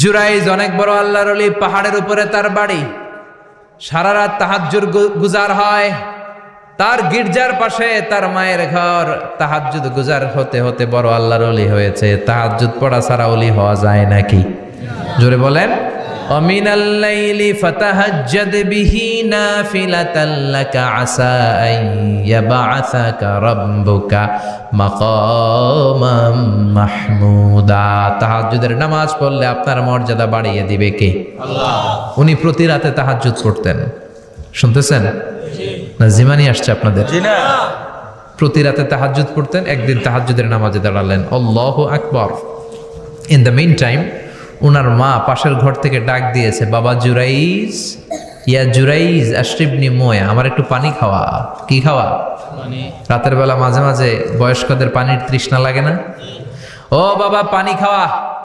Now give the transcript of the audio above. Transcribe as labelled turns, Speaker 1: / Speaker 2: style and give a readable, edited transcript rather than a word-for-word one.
Speaker 1: জুরাইজ অনেক বড় আল্লাহর ওলি, পাহাড়ের উপরে তার বাড়ি। সারা রাত তাহাজ্জুদ গুজার হয়। তার গির্জার পাশে তার মায়ের ঘর। তাহাজ্জুদ গুজার হতে হতে বড় আল্লাহর ওলি হয়েছে। তাহাজ্জুদ পড়া ছাড়া ওলি হওয়া যায় নাকি? জোরে বলেন। ওয়ামিনাল লাইলি ফাতাহাজ্জাদ বিহি নাফিলাতাল লাকা আসা আন ইয়াবআসাকা রাব্বুকা মাকামাম মাহমুদা। তাহাজ্জুদের নামাজ পড়লে আপনার মর্যাদা বাড়িয়ে দিবে কে? আল্লাহ। উনি প্রতি রাতে তাহাজ্জুদ পড়তেন। শুনতেছেন না? জিমানি আসছে আপনাদের? প্রতি রাতে তাহাজ্জুদ পড়তেন। একদিন তাহাজ্জুদের নামাজে দাঁড়ালেন, আল্লাহু আকবার। ইন দ্য মিন টাইম উনার মা পাশের ঘর থেকে ডাক দিয়েছে, বাবা জুরাইজ, ইয়া জুরাইজ আশরিবনি মোয়া, আমার একটু পানি খাওয়া। কি খাওয়া? রাতের বেলা মাঝে মাঝে বয়স্কদের পানির তৃষ্ণা লাগে না? ও বাবা পানি খাওয়া।